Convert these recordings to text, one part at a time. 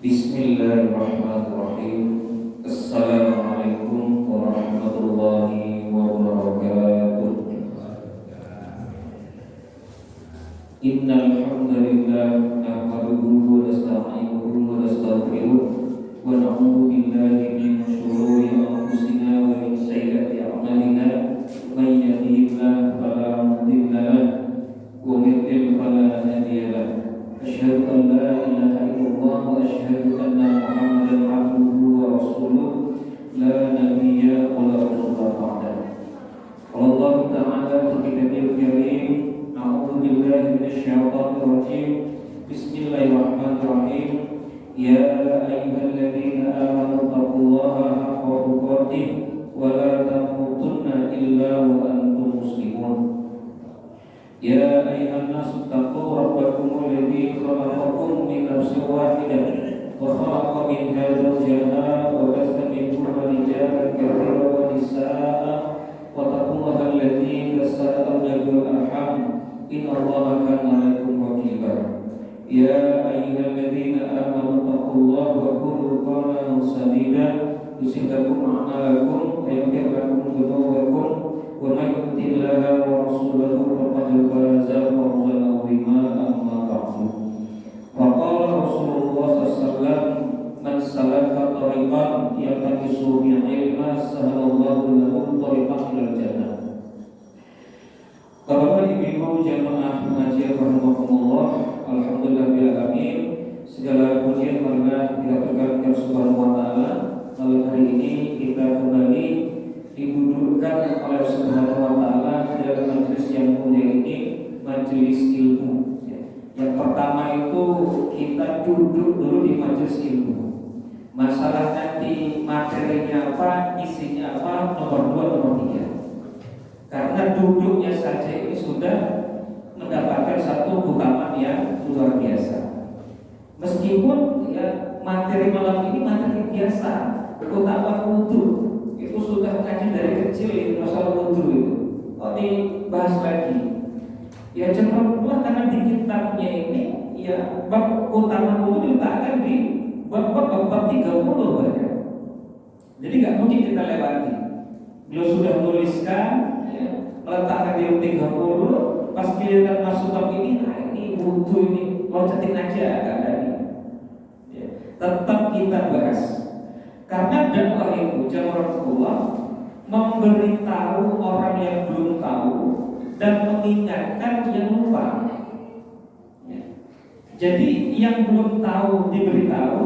Bismillahirrahmanirrahim. Assalamualaikum warahmatullahi wabarakatuh. Innal hamdalillah nahmaduhu wa nasta'inuhu wa nastaghfiruh wa na'udzu billahi min shururi anfusina wa min sayyiati a'malina. May yahdihillahu fala mudilla lahu wa may yudlil fala hadiya lahu. Asyhadu an la ilaha illallah wa asyhadu anna Muhammadan abduhu wa rasuluh la nabiyya wa la rasula ba'dahu. Allah Ta'ala fi kitabil karim. A'udzu billahi minasyaitonir rajim. Bismillahirrahmanirrahim. Ya ayyuhalladzina amanu taqullaha haqqa tuqatih wa la tamutunna illa wa antum muslimun. Ya ayyuhan nasu taqu rabbakum alladzi khalaqakum min nafsin wahidah wa khalaqa minha zawjaha wa bassa minhuma rijalan katsiran wa nisaa'a wa taqullaha alladzi tasaaluna bil arham innallaha kana 'alaykum raqiba. Ya ayyuhalladzina amanu taqullaha wa qulu qawlan sadida yuslih lakum a'malakum wa yaghfir lakum dhunubakum wa may yuti'illaha wa rasulahu faqad faza fawzan 'azima. Amma ba'du. Wa qala Rasulullah sallallahu alaihi wasallam man salaka tariqan yaltamisu bihi ilman sahalallahu lahu tariqan ilal jannah. Bapak Ibu jamaah pengajian rahimakumullah, alhamdulillah bil alamin. Segala pujian karena kita berkat Subhanahu wa taala. Malam hari ini kita kembali didudukkan oleh Subhanahu wa taala dalam majelis yang mulia ini, majelis ilmu. Yang pertama itu kita duduk dulu di majelis ilmu. Masalah nanti materinya apa, isinya apa, nomor 2, nomor 3. Karena duduknya saja ini sudah mendapatkan satu hutaman yang luar biasa. Meskipun ya materi malam ini materi biasa, terutama wudhu, itu sudah ngaji dari kecil ini masalah wudhu itu. Oh dibahas lagi. Ya jangan pula karena di kitabnya ini ya bab utama wudhu diletakkan di bab 30 banyak. Jadi nggak mungkin kita lewati. Beliau sudah menuliskan ya, meletakkan di 30. Pas giliran masuk bab ini, nah ini wudhu ini loncatin aja nggak ada ini. Ya, tetap kita bahas. Karena dakwah itu jamaah Allah memberitahu orang yang belum tahu dan mengingatkan yang lupa. Ya. Jadi yang belum tahu diberitahu,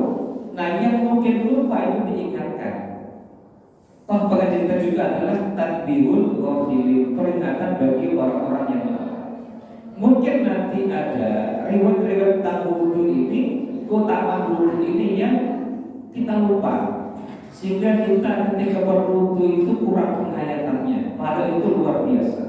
nah yang mungkin lupa itu diingatkan. Toh pengajian kita juga adalah tadbirul ghafilin, peringatan bagi orang-orang yang lalai. Mungkin nanti ada riwayat-riwayat tentang wudhu ini, keutamaan wudhu ini yang kita lupa, sehingga kita ketika berwudhu itu kurang penghayatannya. Padahal itu luar biasa.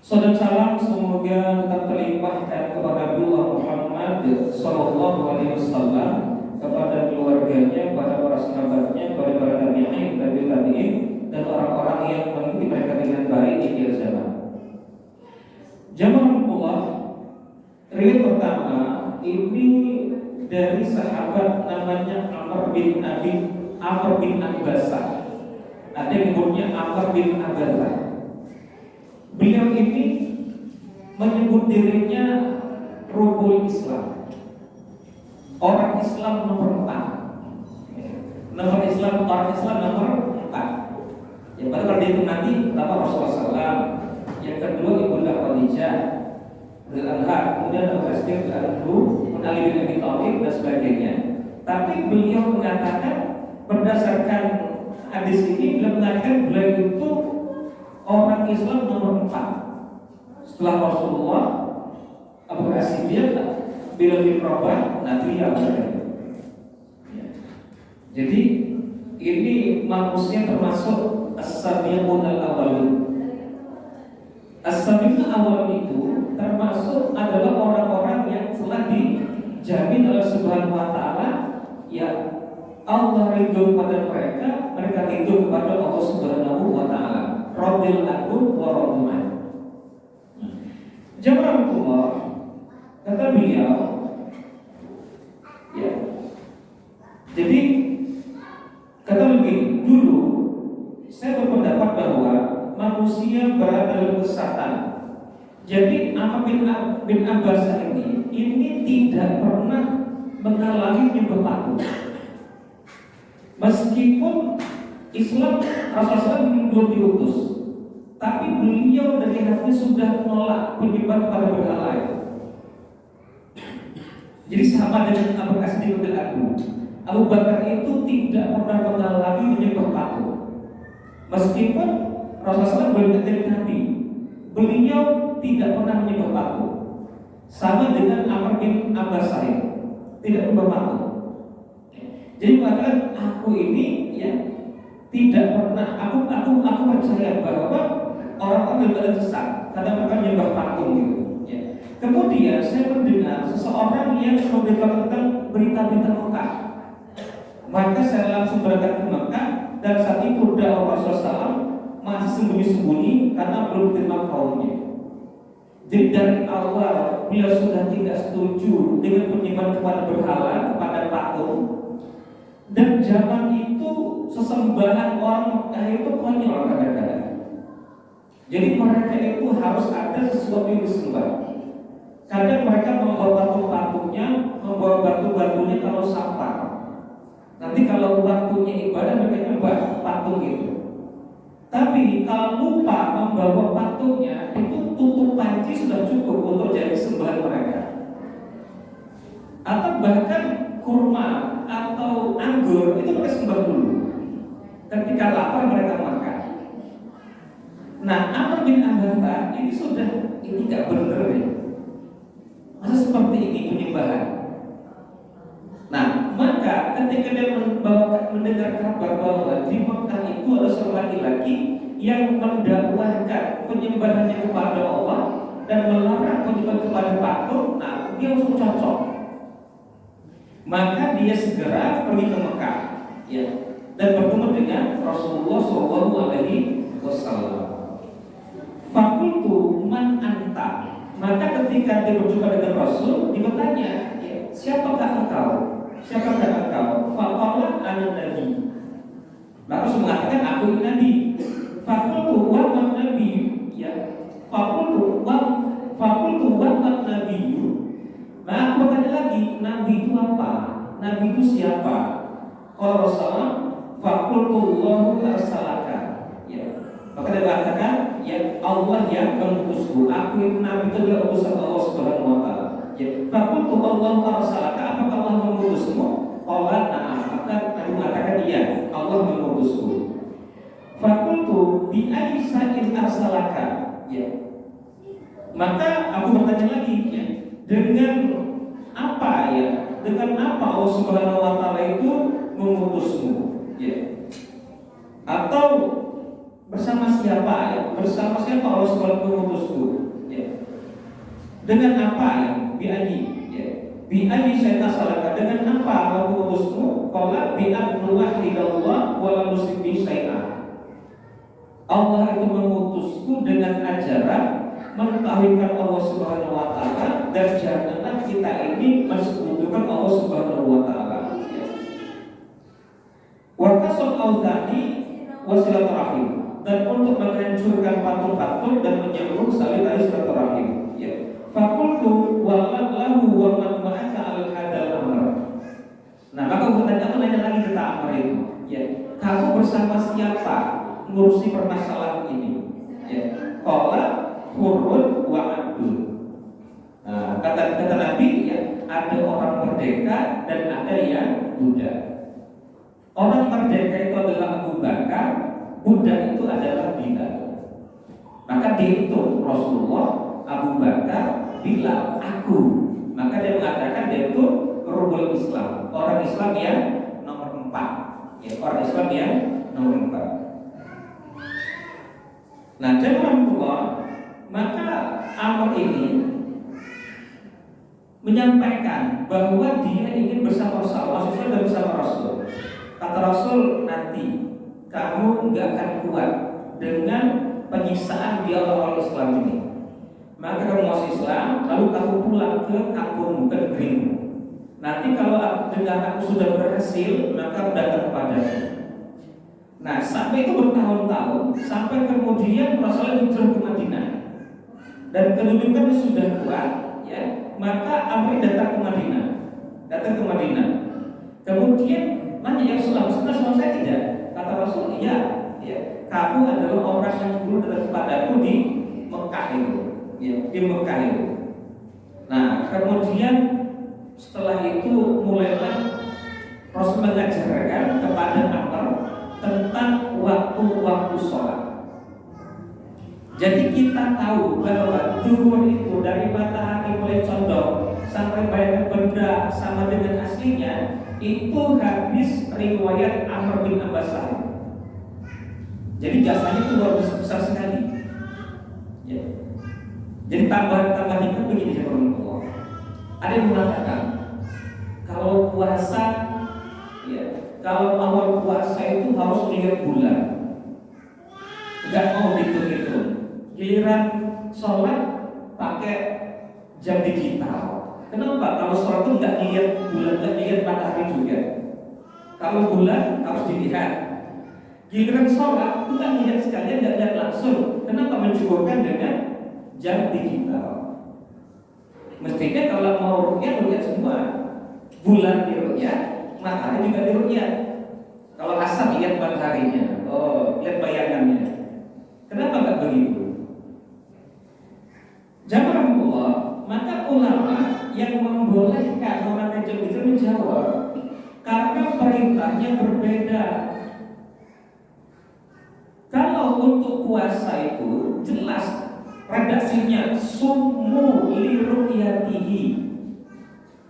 Salam salam semoga tetap terlimpahkan kepada Nabiullah Muhammad sallallahu alaihi wasallam, kepada keluarganya, kepada para sahabatnya, kepada para tabi'in, tabi'in, dan orang-orang yang mengikuti mereka dengan baik di akhir zaman. Jamaahullah, riwayat pertama ini dari sahabat namanya Amr bin Abbasah. Ada yang menyebutnya Amr bin Abbasah. Beliau ini menyebut dirinya Rukul Islam, orang Islam nomor 4. Nomor Islam, orang Islam nomor 4. Yang pada dia itu nanti pertama Rasulullah SAW, yang kedua Ibunda Khadijah Anha, kemudian Abu Bakar Al-Anhu, Ali bin Abi Thalib dan sebagainya. Tapi beliau mengatakan berdasarkan hadis ini, beliau mengatakan beliau itu orang Islam nomor 4 setelah Rasulullah, Abu Bakar Siddiq, Bilal bin Rabah, Nabi yang lain. Jadi ini manusia termasuk as-sabiqun al-awwalin. As-sabiqun al-awwalin itu termasuk adalah orang-orang yang telah dijamin oleh Subhanahu wa taala ya Allah ridho kepada mereka, mereka ridho kepada Allah Subhanahu wa taala. Radhiyallahu anhum wa radu an. Jamaah Allah, kata beliau, ya kesesatan. Jadi Amr bin Abbas ini tidak pernah mengalami menyembah patung. Meskipun Islam Rasulullah belum diutus, tapi beliau dari hati sudah menolak penyembah pada berhala itu. Jadi sama dengan Abu Bakar Siddiq radhiyallahu anhu. Abu Bakar itu tidak pernah mengalami menyembah patung. Meskipun Rasulullah belum menjadi nabi, beliau tidak pernah menyembah patung. Sama dengan Amr bin Abbas tidak menyembah patung. Jadi mengatakan aku ini ya tidak pernah aku percaya bahwa orang-orang yang sesat karena mereka menyembah patung gitu. Ya. Kemudian saya mendengar seseorang yang memberitakan tentang berita-berita Mekah. Maka saya langsung berangkat ke Mekah dan saat itu dakwah Rasulullah SAW masih sembunyi-sembunyi karena belum diterima kaumnya. Jadi dari awal beliau sudah tidak setuju dengan penyembahan kepada berhala, kepada patung. Dan zaman itu sesembahan orang Mekah itu konyol kadang-kadang. Jadi mereka itu harus ada sesuatu yang disembah. Kadang mereka membawa patung-patungnya, membawa batu-batunya kalau sampah. Nanti kalau waktunya ibadah mereka nyembah patung itu. Tapi kalau lupa membawa patungnya, itu tutup panci sudah cukup untuk jadi sembahan mereka. Atau bahkan kurma atau anggur itu mereka sembah dulu. Ketika lapar mereka makan. Nah, Amr bin Abbas ini nggak benar ya. Masa seperti ini penyembahan? Nah, maka ketika dia mendengar kabar bahwa di Mekah itu ada seorang laki-laki yang mendakwahkan penyembahannya kepada Allah dan melarang penyembahan kepada patung, nah dia langsung cocok. Maka dia segera pergi ke Mekah, ya, dan bertemu dengan Rasulullah SAW. Fakultu man anta. Maka ketika dia berjumpa dengan Rasul, dia bertanya, ya, siapakah engkau? Siapakah engkau? Faqala ana nabi. Maka Rasul mengatakan aku ini nabi. Fakultu wa man nabi, ya. Fakultu wa man nabi. Nah, aku bertanya lagi, nabi itu apa? Nabi itu siapa? Kalau Rasulullah, fakultu Allahu arsalaka. Ya. Maka dia mengatakan, ya Allah yang mengutusku. Aku itu nabi itu adalah utusan Allah Subhanahu wa taala. Ya, fakultu Allahu arsalaka, apakah Allah mengutusmu? Qala na'am. Maka Nabi mengatakan iya, Allah mengutusku. Fakultu bi ayyi sa'in arsalaka. Ya. Maka aku bertanya lagi, ya, dengan apa ya? Dengan apa Allah Subhanahu wa taala itu mengutusmu? Ya. Atau bersama siapa ya? Bersama siapa Allah Subhanahu wa taala mengutusku? Ya. Dengan apa ya? Bi'ayi, ya. Bi'ayi saya salaka, dengan apa Allah mengutusmu? Qala bi'an nuwahhidallah wa la nusyrik bihi syai'an. Allah itu mengutusku dengan ajaran mentauhidkan Allah Subhanahu wa taala dan janganlah kita ini mensekutukan Allah Subhanahu wa taala. Wa kasal auzani wa silaturahim, dan untuk menghancurkan patung-patung dan menyambung tali silaturahim. Ya. Fakultu wallahu wa man ma'aka al-hadal amr. Nah, maka aku nanya lagi ke Amr itu, ya, kamu bersama siapa ngurusi permasalahan ini? Ya, qala hurun wa abdul. Nah, kata Nabi, ya, ada orang merdeka dan ada yang budak. Orang merdeka itu adalah Abu Bakar, budak itu adalah Bilal. Maka dihitung Rasulullah, Abu Bakar, Bilal, aku. Maka dia mengatakan dia itu rubul Islam, orang Islam yang nomor 4. Ya, orang Islam yang nomor 4. Nah, jemaah, maka Amr ini menyampaikan bahwa dia ingin bersama Rasul, maksudnya dan bersama Rasul. Kata Rasul, nanti kamu nggak akan kuat dengan penyiksaan di awal Islam ini. Maka kamu masuk Islam, lalu kamu pulang ke kampungmu, ke negerimu. Nanti kalau dengar aku sudah berhasil, maka datang kepadamu. Nah, sampai itu bertahun-tahun, sampai kemudian Rasulullah hijrah ke Madinah. dan kedudukannya sudah kuat, ya, maka Amr datang ke Madinah. Kemudian nanya, ya Rasulullah, saya tidak. Kata Rasul, iya, ya, kamu adalah orang yang dulu datang kepadaku di Mekah itu, ya, di Mekah itu. Nah, kemudian setelah itu mulailah Rasul mengajarkan kepada Amr tentang waktu-waktu sholat. Jadi kita tahu bahwa zuhur itu dari matahari mulai condong sampai bayangan benda sama dengan aslinya itu habis riwayat Amr bin Abbas. Jadi jasanya itu luar besar sekali. Ya. Jadi tambahan itu begini ya Allah. Ada yang mengatakan kalau puasa, ya, kalau awal puasa itu harus lihat bulan, nggak mau dihitung-hitung. Giliran sholat pakai jam digital. Kenapa? Kalau sholat itu nggak lihat bulan, nggak lihat matahari juga. Kalau bulan harus dilihat. Giliran sholat itu nggak lihat sekalian, nggak lihat langsung. Kenapa? Mencukupkan dengan jam digital. Mestinya kalau mau rukyat semua. Bulan dirukyat, matahari juga dirukyat. Kalau asar lihat mataharinya, lihat bayangannya. Kenapa nggak begitu? Jazakumullah, maka ulama yang membolehkan memakai jam itu menjawab karena perintahnya berbeda. Kalau untuk puasa itu jelas redaksinya sumu liru'yatihi,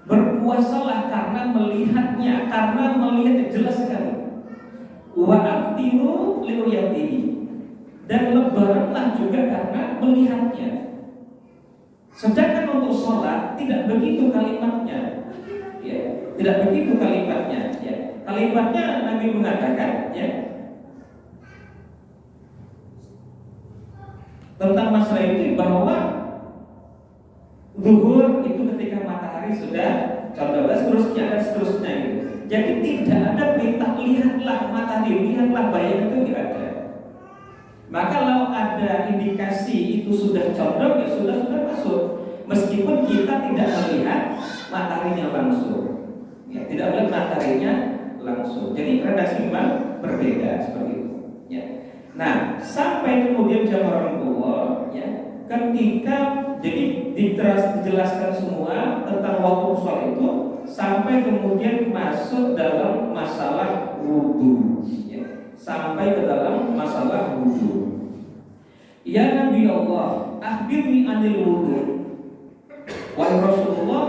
berpuasalah karena melihatnya, karena melihatnya jelas sekali. Wa aftiru liru'yatihi, dan lebaranlah juga karena melihatnya. Sedangkan untuk sholat tidak begitu kalimatnya, ya, tidak begitu kalimatnya. Ya. Kalimatnya Nabi mengatakan, ya, tentang masalah itu bahwa zuhur itu ketika matahari sudah condong dan seterusnya gitu. Jadi tidak ada perintah lihatlah matahari, lihatlah bayangan, itu tidak ada. Maka kalau ada indikasi itu sudah condong, ya sudah masuk. Meskipun kita tidak melihat mataharinya langsung, ya, tidak melihat mataharinya langsung. Jadi redaksi memang berbeda seperti itu. Ya. Nah, sampai kemudian zaman orang tua, ya, ketika jadi dijelaskan semua tentang waktu sholat itu, sampai kemudian masuk dalam masalah wudhu, ya, sampai ke dalam masalah wudhu. Ya Nabi Allah, akhbirni anil wudhu. Wahai Rasulullah,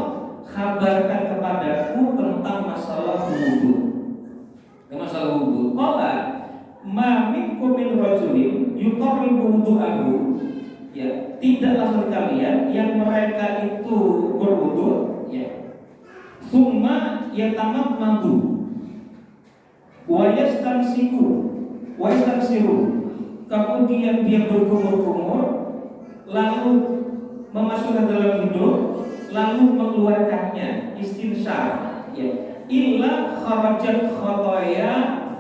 kabarkan kepadaku tentang masalah wudhu. Masalah wudhu. Qala ma minkum min rajulin yuqarribu wudu'ahu, ya, tidaklah dari kalian yang mereka itu berwudu, ya, summa yatamaddu wa yastansiku wa yastansiru, kemudian dia berkumur-kumur lalu memasukkan dalam hidung lalu mengeluarkannya, istinsyar, ya, illa kharajat khataya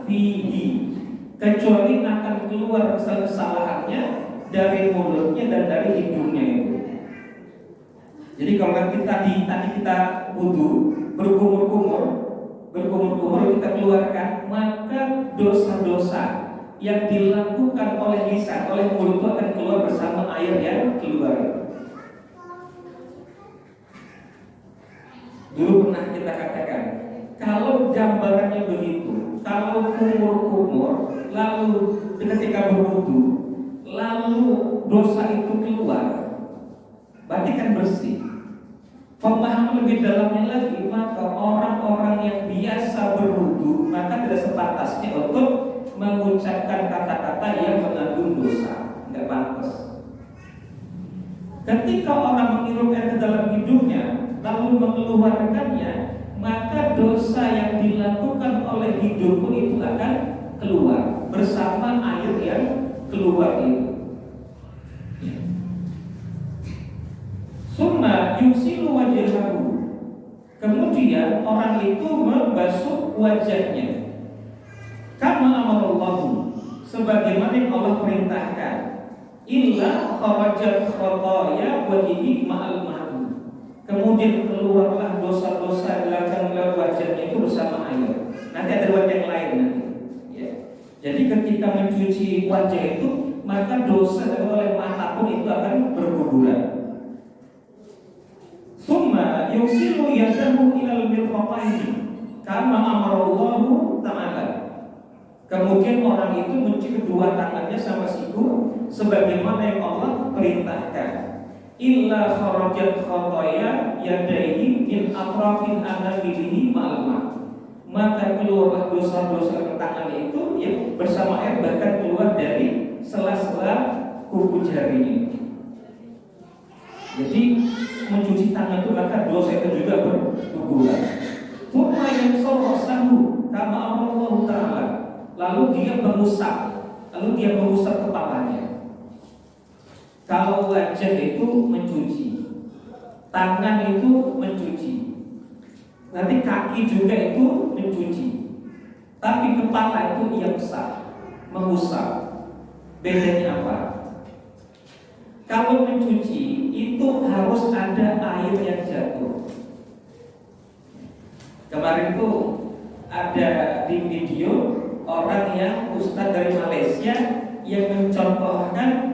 fihi, kecuali akan keluar kesalahannya dari mulutnya dan dari hidungnya itu. Jadi kalau tadi kita wudu berkumur-kumur kita keluarkan, maka dosa-dosa yang dilakukan oleh lisan, oleh mulut itu akan keluar bersama air yang keluar. Dulu pernah kita katakan, kalau gambarannya begitu, kalau kumur-kumur lalu ketika berwudu lalu dosa itu keluar, berarti kan bersih. Pemahaman lebih dalamnya lagi, maka orang-orang yang biasa berwudu maka tidak sepantasnya untuk mengucapkan kata-kata yang mengandung dosa, nggak pantas. Ketika orang menghirup air ke dalam hidungnya lalu mengeluarkannya, maka dosa yang dilakukan oleh hidung pun itu akan keluar bersama air yang keluar itu. Summa yusilu wajhahu, kemudian orang itu membasuh wajahnya. Kama amarallahu, sebagaimana yang Allah perintahkan. illa kharajat khotoya wajhihi ma'al ma'i. Kemudian keluarlah dosa-dosa belakang wajahnya itu bersama air. Nanti ada wajah yang lain nanti. Ya. Jadi ketika mencuci wajah itu, maka dosa oleh mata pun itu akan berguguran. Summa yusilu yadahu ilal mirfaqaini kama amarallahu ta'ala. Kemudian orang itu mencuci kedua tangannya sama siku sebagaimana yang Allah perintahkan. Illa kharajat khotoya yadaihi min atrafin anabilihi ma'alma. Maka keluarlah dosa-dosa ke tangannya itu ya bersama air, bahkan keluar dari sela-sela kuku jarinya. Jadi mencuci tangan itu maka dosa itu juga berguguran. Thumma yansahu kama Allah Ta'ala. Lalu dia mengusap kepalanya. Kalau wajah itu mencuci, tangan itu mencuci, nanti kaki juga itu mencuci, tapi kepala itu yang sah, mengusap. Bedanya apa? Kalau mencuci itu harus ada air yang jatuh. Kemarin tuh ada di video orang yang ustadz dari Malaysia yang mencontohkan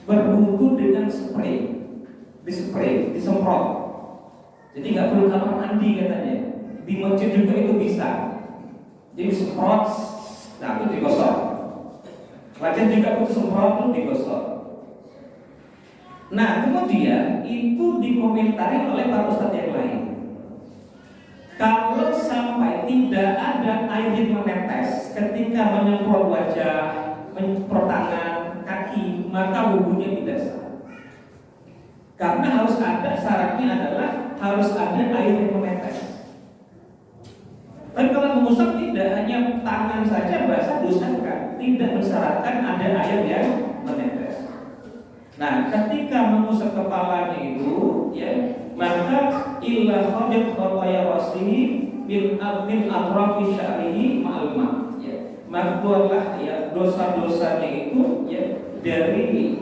berwudu dengan spray, disemprot. Jadi nggak perlu kamar mandi katanya. Di masjid juga itu bisa. Jadi semprot, nah itu digosok. Wajah juga itu semprot itu digosok. Nah kemudian itu dikomentari oleh para ustadz yang lain. Kalau sampai tidak ada air yang menetes ketika menyemprot wajah, menyemprot tangan, kaki, maka wudunya tidak sah. Karena harus ada, syaratnya adalah harus ada air yang menetes. Tapi kalau mengusap tidak hanya tangan saja basah dosa kan, tidak mensyaratkan ada air yang menetes. Nah, ketika mengusap kepalanya itu, ya, maka illa khadat khataya rasihi min atrafi sya'rihi ma'al ma'. Ya, maka keluarlah ya dosa-dosanya itu ya dari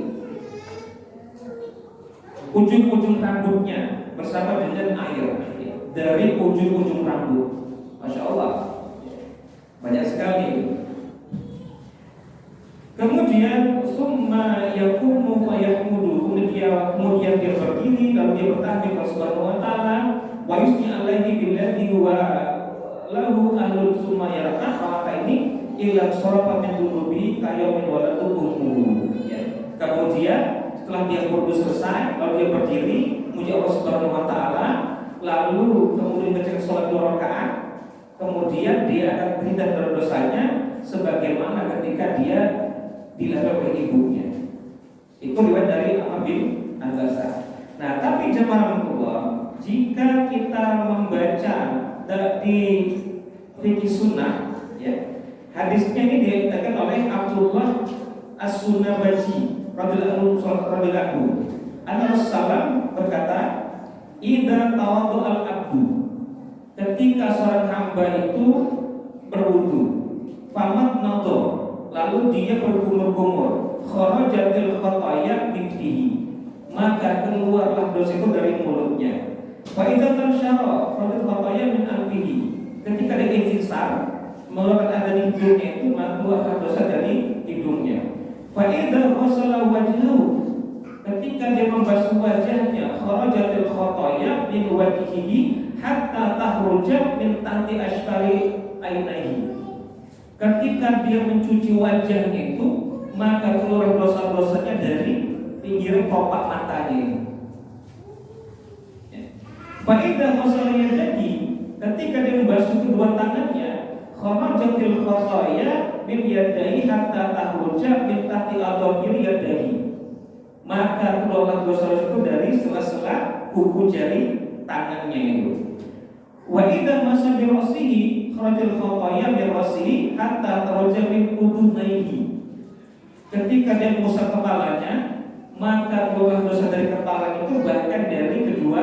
ujung-ujung rambutnya bersama dengan air, ya, dari ujung-ujung rambut. Masya Allah, banyak sekali. Kemudian summa yaqumu fa yahmudu, kemudian dia berdiri lalu dia bertakbir kepada Subhanahu wa taala wa yusni alaihi billadhi wa lahu ahlul summa yarka, maka ini illa sarafa min dunubi kayamin walatu ummu. Ya. Kemudian setelah dia berwudu selesai lalu dia berdiri memuji Allah Subhanahu wa taala, lalu kemudian mengerjakan salat 2 rakaat, kemudian dia akan berhenti dari dosanya sebagaimana ketika dia dilakukan oleh ibunya. Itu riwayat dari Ahmad bin Al-Basah. Nah, tapi jemaah Allah, jika kita membaca di fikih sunnah, ya, hadisnya ini dikatakan oleh Abdullah As-Sunnabaji radhiyallahu anhu. Rasulullah berkata, "Idza tawaddu al-abdu," ketika seorang hamba itu berwudu, famat nador, lalu dia bergumur-gumur, kharajatil khataya min fihi, maka keluarlah dosa itu dari mulutnya. Fa idza tansyara kharajatil khataya min anfihi, ketika dia insisar mengeluarkan ada di hidungnya itu, maka keluarlah dosa dari hidungnya. Fa idza ghasala wajhahu, ketika dia membasuh wajahnya, kharajatil khataya min wajhihi hatta tahruja min tahti asfali ainaihi, ketika dia mencuci wajahnya itu, maka keluar dosa-dosanya dari pinggir kelopak matanya. Faedah masalahnya jadi, ketika dia membasuh kedua tangannya, kharajatil khataya min yadayhi hatta tahruja min tahti adhafir yadayhi, maka keluarlah dosa-dosa itu dari sela-sela kuku jari tangannya itu. Wa idza masa bi ra'sihi kharajal khataya bi ra'sihi hatta kharaja min udunaihi, ketika dia mengusap kepalanya, maka keluar dosa dari kepala itu bahkan dari kedua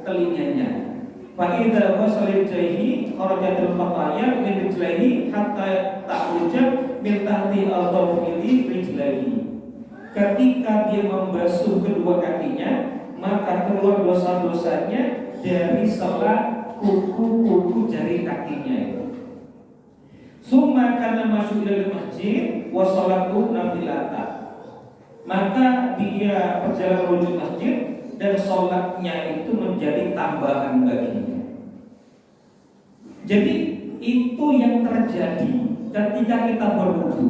telinganya. Fa idza wasala jaihi kharajatul khataya min rijlaihi hatta ta'ruja min tahti al-dhafiri rijlaihi, ketika dia membasuh kedua kakinya, maka keluar dosa-dosanya dari sela kuku-kuku jari kakinya itu. Summa kana masuk dari masjid wa sholatu nafilata. Maka dia berjalan menuju masjid dan sholatnya itu menjadi tambahan baginya. Jadi itu yang terjadi ketika kita berwudu.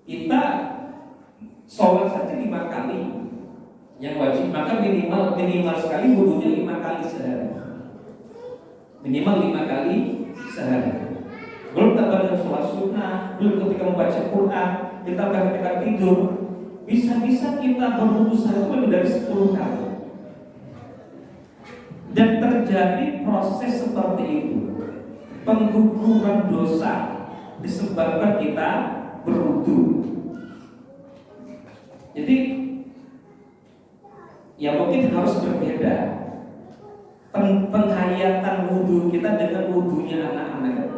Kita sholat saja 5 kali yang wajib, maka minimal sekali wudunya 5 kali sehari. Minimal 5 kali sehari. Belum tambah dengan sholat sunnah, belum ketika membaca Quran, ditambah ketika tidur. Bisa-bisa kita berwudu sehari lebih dari 10 kali. Dan terjadi proses seperti itu, pengguguran dosa disebabkan kita berwudu. Jadi ya mungkin harus berbeda penghayatan wudu kita dengan wudunya anak-anak.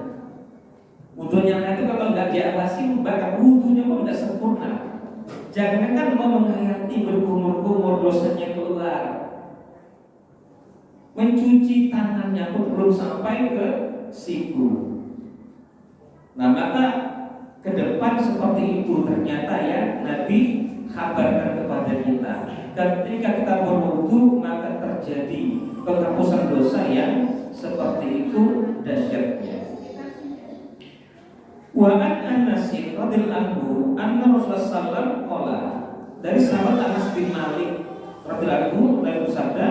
Wudunya anak itu kalau nggak diawasi bahkan wudunya pun nggak sempurna. Jangankan mau menghayati berkumur-kumur dosanya keluar, mencuci tangannya pun belum sampai ke siku. Nah maka ke depan seperti itu ternyata ya Nabi kabarkan kepada kita, ketika kita berwudu maka terjadi penghapusan dosa yang seperti itu dahsyatnya. Wa an Anas radhiyallahu anhu anna Rasulullah sallallahu alaihi dari sahabat Anas bin Malik radhiyallahu anhu dari bersabda,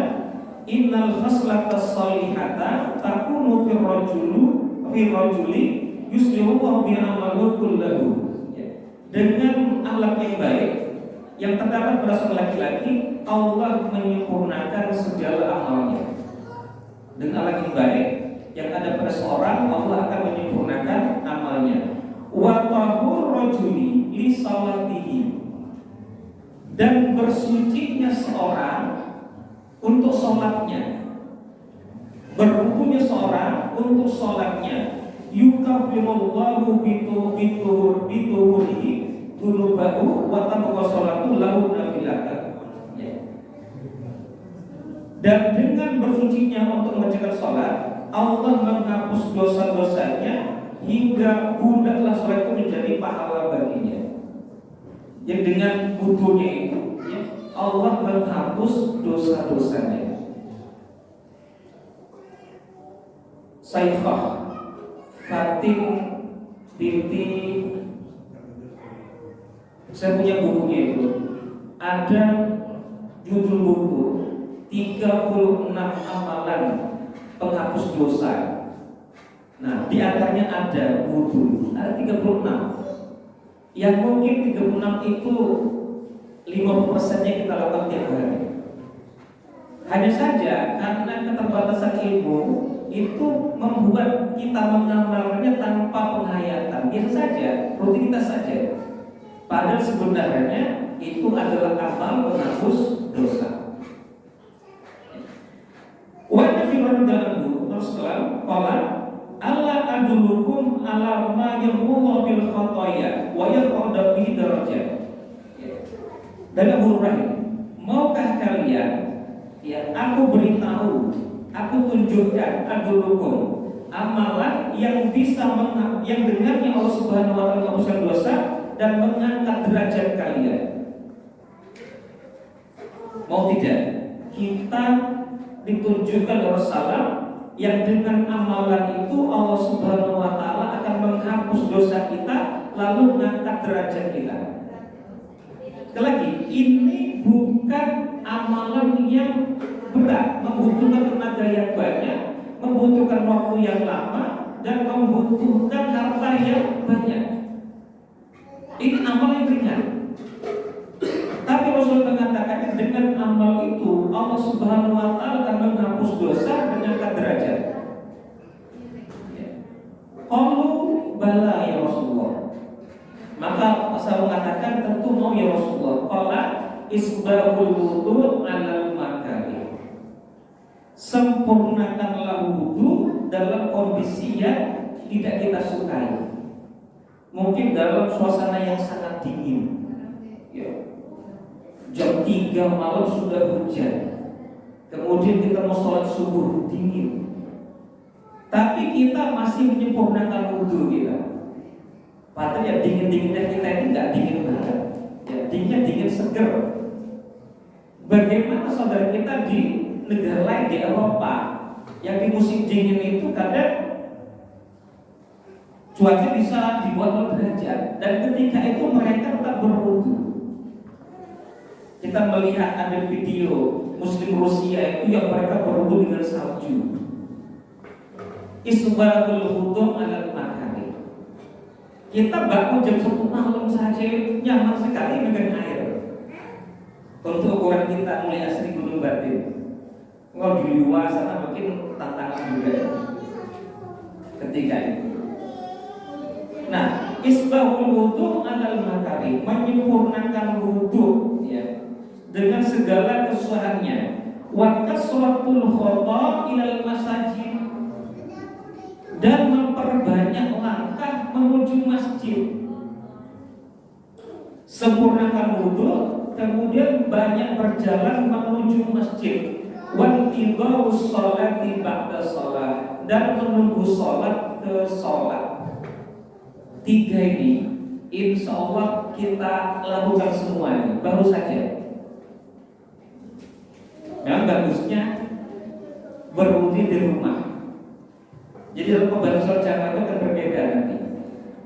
innal khaslata sholihata takunu fi rajuli yuslihu wa bi amalu kullahu. Dengan akhlak yang baik yang terdapat pada seorang laki-laki, Allah menyempurnakan segala amalnya. Dengan akhlak yang baik yang ada pada seorang, Allah akan menyempurnakan amalnya. Wa tahur rajuli li salatihi, dan bersucinya seorang untuk sholatnya, berwudunya seorang untuk sholatnya. Yukafirullahu bituhurihi dunubahu wa tabqa sholatu lahu nafilatan. Dan dengan bersucinya untuk mengerjakan sholat, Allah menghapus dosa-dosanya hingga budaklah sholat itu menjadi pahala baginya. Yang dengan wudunya itu Allah menghapus dosa-dosanya. Saikhah Fatim binti, saya punya bukunya itu, ada judul buku 36 amalan penghapus dosa. Nah, di antaranya ada wudu, ada 36. Yang mungkin 36 itu 50%-nya kita lakukan tiap hari. Hanya saja karena keterbatasan ilmu itu membuat kita mengamalkannya tanpa penghayatan, biasa saja, rutinitas saja. Padahal sebenarnya itu adalah amal penghapus dosa. Wa Nabi radhiyallahu terus qala Allah adulukum ala ma yamullahu bil khotoya wa yarfa'u bihi darajat. Dan Abu Hurairah, maukah kalian aku beritahu, aku tunjukkan adulukum amalan yang bisa yang dengannya Allah Subhanahu wa taala menghapuskan dosa dan mengangkat derajat kalian. Mau tidak? Kita ditunjukkan oleh Rasulullah yang dengan amalan itu Allah Subhanahu wa taala akan menghapus dosa kita lalu mengangkat derajat kita. Sekali lagi, ini bukan amalan yang berat, membutuhkan tenaga yang banyak, membutuhkan waktu yang lama, dan membutuhkan harta yang banyak. Ini amal yang ringan. Tapi Rasul mengatakan dengan amal itu Allah Subhanahu wa taala akan menghapus dosa dan mengangkat derajat. Qalu bala ya Rasulullah. Maka saya mengatakan tentu mau ya Rasulullah. Qala isbahul wudu 'alal makari. Sempurnakanlah wudu dalam kondisi yang tidak kita sukai. Mungkin dalam suasana yang sangat dingin, ya, 3 malam sudah hujan, kemudian kita mau sholat subuh dingin, tapi kita masih menyempurnakan wudhu kita. Padahal ya dingin-dinginnya kita ini nggak dingin banget, ya dinginnya dingin seger. Bagaimana saudara kita di negara lain di Eropa yang di musim dingin itu kadang cuaca bisa di bawah 0 derajat, dan ketika itu mereka tetap berwudhu. Kita melihat ada video Muslim Rusia itu yang mereka berwudhu dengan salju. Isbabul wudu ala makari. Kita bangun jam 1 malam saja nyaman sekali dengan air. Untuk ukuran kita mulai asli gunung batin. Kalau di luar sana mungkin tantangan juga ketika itu. Nah, isbahul wudu ala makari, menyempurnakan wudu ya dengan segala kesusahannya. Wa kasratul khata ilal masajid, dan memperbanyak langkah menuju masjid. Sempurnakan wudu, kemudian banyak berjalan menuju masjid. Wa tidau sholati ba'da shalah, dan menunggu sholat ke sholat. 3 ini insya Allah kita lakukan semuanya baru saja. Yang bagusnya berwudhu di rumah. Jadi dalam pembahasan sholat jamaah itu akan berbeda nanti.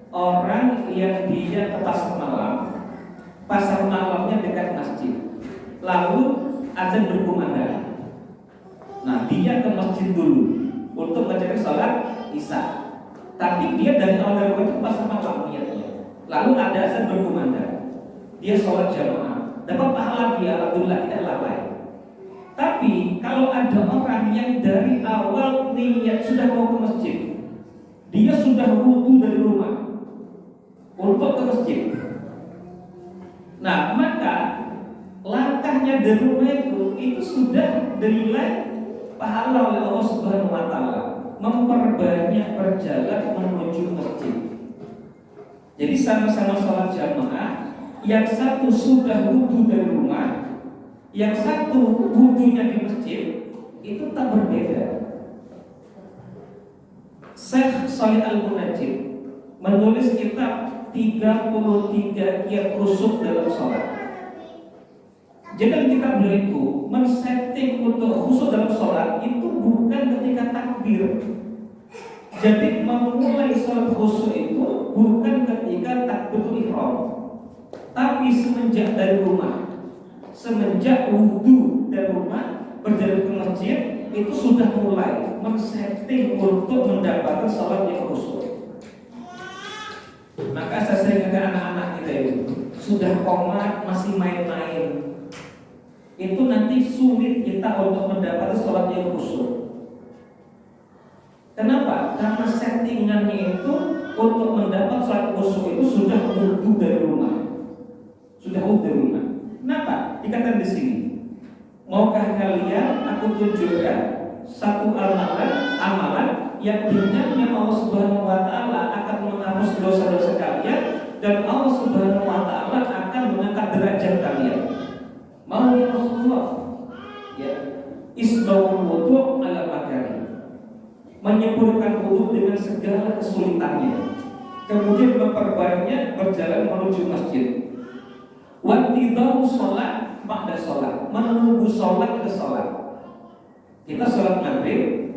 Orang yang dia ke pasar malamnya dekat masjid, lalu azan berkumandang. Nah, dia ke masjid dulu untuk mencari sholat isya. Tapi dia dari awal itu pasar malam niatnya. Lalu ada azan berkumandang, dia sholat jamaah, dapat pahala dia, alhamdulillah, tidak lalai. Tapi kalau ada orang yang dari awal niat sudah mau ke masjid, dia sudah wudu dari rumah untuk ke masjid. Nah, maka langkahnya dari rumah itu sudah dinilai pahala oleh Allah Subhanahu wa taala, memperbanyak berjalan menuju masjid. Jadi sama-sama sholat jamaah, yang satu sudah wudu dari rumah, yang satu wudunya di masjid, itu tak berbeda. Syekh Shalih Al-Munajjid menulis kitab 33 kiat khusyuk dalam sholat. Jadi kita beliau itu men-setting untuk khusyuk dalam sholat itu bukan ketika takbir. Jadi memulai sholat khusyuk itu bukan ketika takbiratul ihram, tapi semenjak dari rumah. Semenjak wudu dari rumah berjalan ke masjid itu sudah mulai men-setting untuk mendapatkan sholat yang khusyuk. Maka saya sering dengan anak-anak kita itu sudah komat masih main-main, itu nanti sulit kita untuk mendapatkan sholat yang khusyuk. Kenapa? Karena settingannya itu untuk mendapat sholat khusyuk itu sudah wudu dari rumah, sudah wudu dari rumah. Kenapa? Dikatakan di sini, maukah kalian aku tunjukkan satu amalan yang dengannya Allah Subhanahu wa taala akan menghapus dosa-dosa kalian dan Allah Subhanahu wa taala akan mengangkat derajat kalian. Mau ya Rasulullah? Ya, isbahul wudu ala makari, menyempurnakan wudu dengan segala kesulitannya, kemudian memperbanyak berjalan menuju masjid. Wantidau sholat ba'da sholat, menunggu sholat ke sholat. Kita sholat maghrib,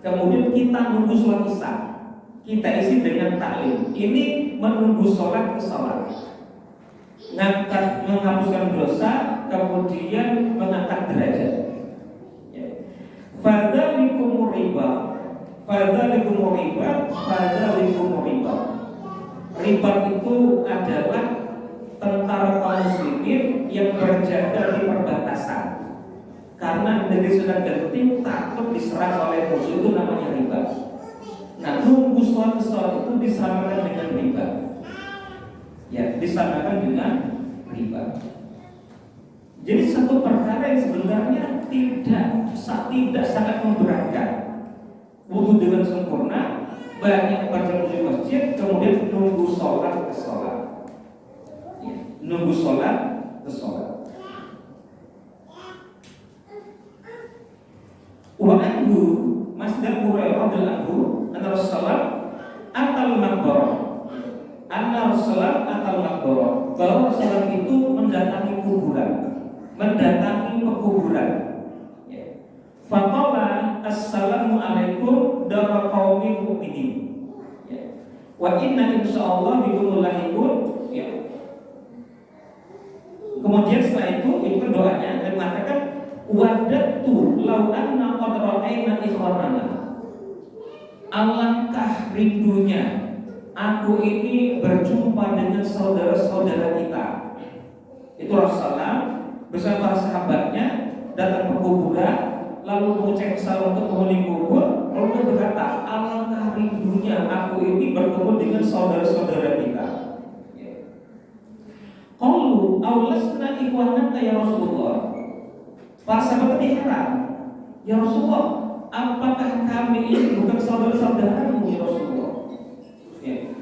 kemudian kita nunggu sholat isya, kita isi dengan taklim. Ini menunggu sholat ke sholat, menghapuskan dosa, kemudian mengangkat derajat. Fadzalikumur riba, fadzalikumur riba, fadzalikumur riba. Riba itu adalah tentara kaum muslimin yang berjaga di perbatasan. Karena negeri sedang genting, takut diserang oleh musuh, itu namanya riba. Nah, nunggu sholat itu disamakan dengan riba. Ya, disamakan dengan riba. Jadi satu perkara yang sebenarnya tidak sangat memberatkan. Wudu dengan sempurna, banyak berjalan di masjid, kemudian nunggu sholat ke sholat. Nunggu sholat ke sholat. anhu, Masdar Hurairah radhiyallahu anhu, anna Rasulullah atal maqbarah. Anna Rasulullah atal maqbarah. Bahwa Rasulullah itu mendatangi kuburan, mendatangi pekuburan. Faqala assalamu alaikum dara qaumin mu'minin. Wa inna insyaallah bikumul lahiqun. Kemudian setelah itu kan doanya dan mengatakan wadatu law anna qad ra'ayna ikhwanana. Alangkah rindunya aku ini berjumpa dengan saudara-saudara kita. Itu Rasulullah bersama para sahabatnya datang ke kuburan, lalu mengucap salam untuk penghuni kubur, lalu dia berkata, alangkah rindunya aku ini bertemu dengan saudara-saudara kita. Qalu awlasna ikhwanaka ya Rasulullah. Para sahabat ini heran, ya Rasulullah, apakah kami ini bukan saudara-saudaramu ya Rasulullah?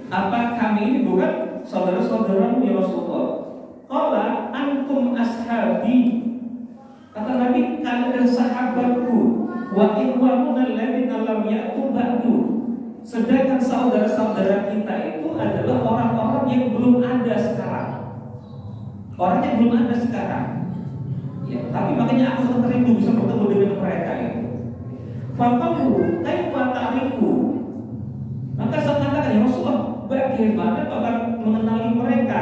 Apa kami ini bukan saudara-saudaramu ya Rasulullah? Qala antum ashabi. Kata Nabi, kalian adalah sahabatku. Wa ikhwanuna alladziina lam ya'tu ba'du. Sedangkan saudara-saudara kita itu adalah orang-orang yang belum ada sekarang. Orang yang belum ada sekarang. Ya, tapi makanya aku sangat rindu bisa bertemu dengan mereka itu. Faqalu kaifa ta'rifu? Maka saya katakan, ya Rasulullah, bagaimana kau akan mengenali mereka?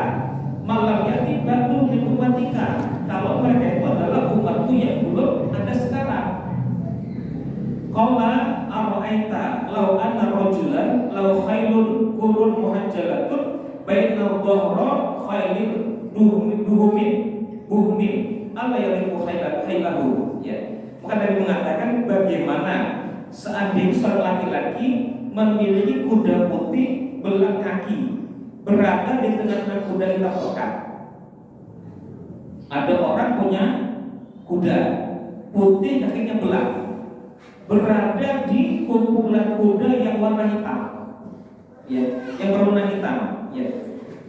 Malam yati batu di umatika. Kalau mereka itu adalah umatku yang belum ada sekarang. Qala ara'aita law anna rajulan law khailun qurun muhajjalatun baina dhahra khailin buhmin Allah yang khailahu. Ya. Maka Nabi mengatakan bagaimana seandainya seorang laki-laki memiliki kuda putih belang kaki berada di tengah-tengah kuda hitam pekat. Ada orang punya kuda putih kakinya belang, berada di kumpulan kuda yang warna hitam, ya, yang berwarna hitam. Ya.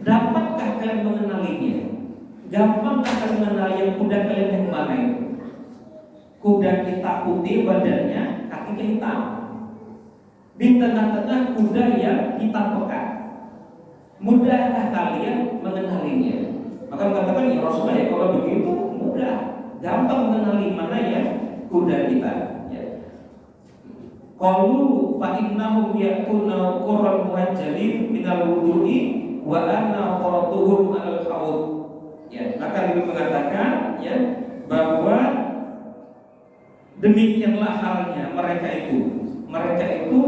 Dapatkah kalian mengenalinya? Gampangkah kalian mengenali yang kuda kalian yang mana itu? Kuda kita putih badannya, kakinya hitam. Di tengah-tengah kuda yang hitam pekat. Mudahkah kalian mengenalinya? Maka mengatakan ya Rasulullah, ya kalau begitu mudah, gampang mengenali mana ya kuda kita. Ya. Qalu fa innahum ya'tuna qurran muhajjalin minal wudu'i wa anna qaratuhum alal haud. Ya, maka Nabi mengatakan ya bahwa demikianlah halnya mereka itu. Mereka itu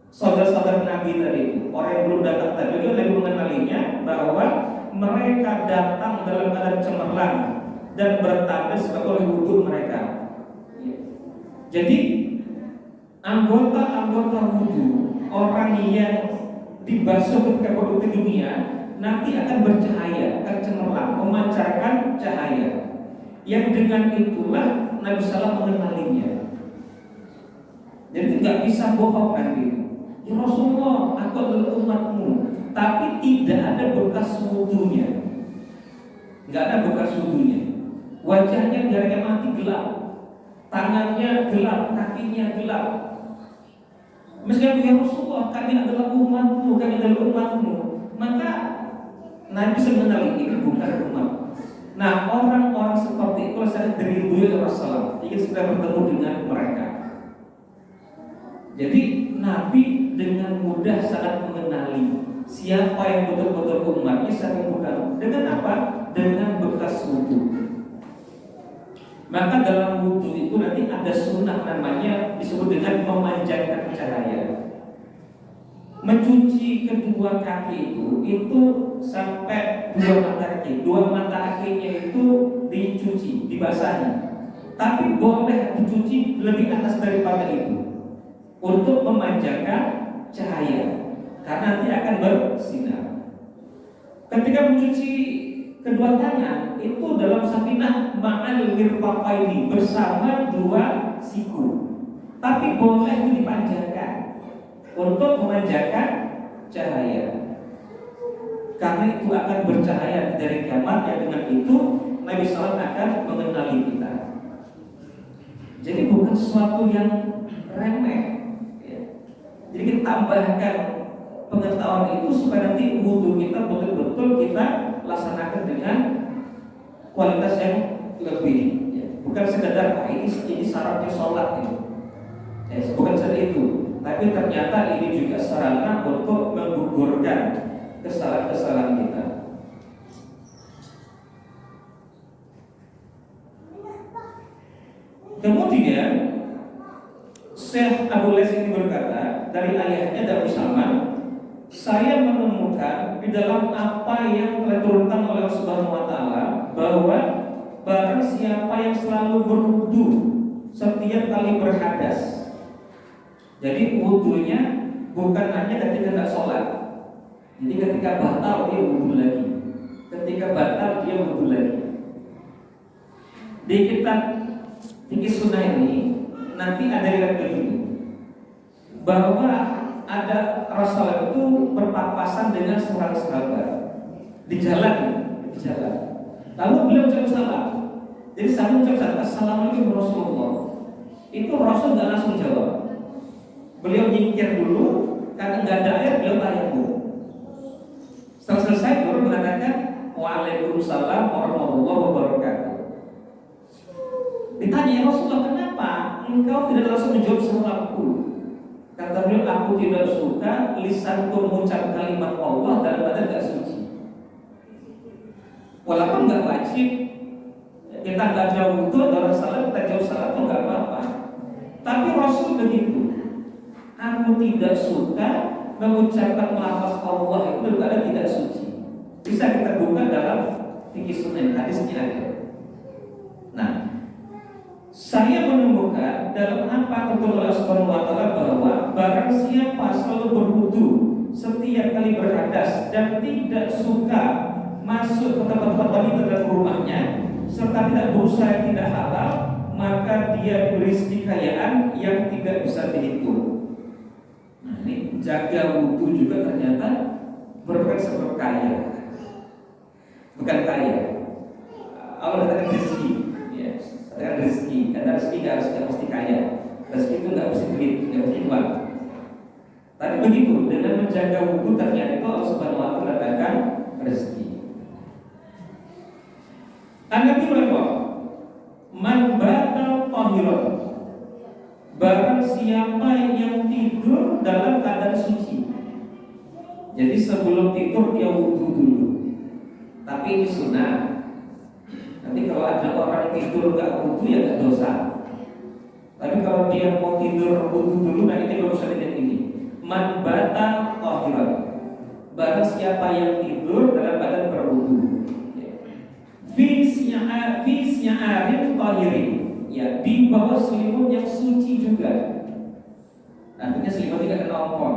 saudara-saudara Nabi tadi itu, orang yang belum datang tadi itu. Nabi mengenalinya bahwa mereka datang dalam keadaan cemerlang dan bertanda sebagai wudhu mereka. Jadi anggota-anggota wudhu orang yang dibasuh ketika berwudhu di dunia nanti akan bercahaya, akan cemerlang, memancarkan cahaya. Yang dengan itulah Nabi SAW mengenalinya. Jadi tidak bisa bohong nanti. Ya Rasulullah, aku adalah umatmu, tapi tidak ada bekas wudunya. Tidak ada bekas wudunya. Wajahnya dari mati gelap, tangannya gelap, kakinya gelap. Meskipun ya Rasulullah, kami adalah umatmu, kami adalah umatmu. Maka Nabi mengenali ini bukan umat. Nah, orang-orang seperti itu sangat dirindui oleh Rasulullah, ingin segera bertemu dengan mereka. Jadi Nabi dengan mudah sangat mengenali siapa yang betul-betul umatnya, siapa yang bukan. Dengan apa? Dengan bekas wudu. Maka dalam wudu itu nanti ada sunnah namanya disebut dengan memanjangkan cahaya. Mencuci kedua kaki itu sampai dua mata kakinya itu dicuci, dibasahi. Tapi boleh dicuci lebih atas daripada itu untuk memanjangkan cahaya, karena nanti akan bersinar. Ketika mencuci kedua tangan itu dalam safinah ma'al mirfaqaini, bersama dua siku. Tapi boleh dipanjangkan untuk memanjangkan cahaya, karena itu akan bercahaya dari kiamat. Yang dengan itu Nabi SAW akan mengenali kita. Jadi bukan bukan sesuatu yang remeh. Ya. Jadi kita tambahkan pengetahuan itu supaya nanti wudhu kita betul-betul kita laksanakan dengan kualitas yang lebih. Ya. Bukan sekedar ini syaratnya sholat itu. Ya, bukan seperti itu. Tapi ternyata ini juga sarana untuk menggugurkan kesalahan-kesalahan kita. Kemudian Syekh Abu Les ini berkata, dari ayahnya Darul Saman, saya menemukan di dalam apa yang telah diturunkan oleh Allah Subhanahu wa taala bahwa barang siapa yang selalu berwudu setiap kali berhadas. Jadi wudunya bukan hanya ketika tidak sholat. Jadi ketika batal dia wudu lagi. Ketika batal dia wudu lagi. Di kitab Fikih Sunnah ini nanti ada riwayat begini, bahwa ada Rasulullah itu berpapasan dengan seorang sahabat di jalan. Lalu beliau ucap salam. Jadi sahabat ucap salam, Assalamualaikum Rasulullah. Itu Rasul nggak langsung jawab. Beliau nyingkir dulu, karena nggak ada air, beliau tayamum. Setelah selesai baru mengatakan Waalaikumsalam warahmatullahi wabarakatuh. Ditanya, ya Rasulullah, kenapa engkau tidak langsung menjawab salamku? Kata beliau, aku tidak suka lisanku mengucap kalimat Allah dalam badan tidak suci. Walaupun nggak wajib, kita nggak jauh wudu, ada orang salah kita jauh salah itu nggak apa-apa. Tapi Rasul begitu. Aku tidak suka mengucapkan lafaz Allah itu dalam badan tidak suci. Bisa kita buka dalam Fikih Sunnah, hadisnya ada. Nah, saya menemukan dalam apa kata Allah Subhanahu wa taala bahwa barang siapa selalu berwudu setiap kali berhadas dan tidak suka masuk ke tempat-tempat wanita dalam rumahnya serta tidak berusaha yang tidak halal, maka dia diberi kekayaan yang tidak bisa dihitung. Nah, ini jaga wudu juga ternyata merupakan sebab kaya. Bukan kaya. Allah katakan rezeki. Ada rezeki, karena rezeki nggak mesti kaya, rezeki itu nggak mesti duit, nggak mesti uang. Tapi begitu, dengan menjaga wudu ternyata itu Allah Subhanahu wa taala katakan rezeki. An-Nabi berkata, man batal tahiran, barang siapa yang tidur dalam keadaan suci. Jadi sebelum tidur dia wudu dulu. Tapi ini sunnah. Nanti kalau ada orang tidur gak wudu ya gak dosa. Tapi kalau dia mau tidur wudu dulu, nah ini berusaha dengan ini. Man bata tahiran, barang siapa yang tidur dalam badan berwudu. Fi sya'arin tahirin, ya di bawah selimut yang suci juga. Artinya selimut tidak kena ompol.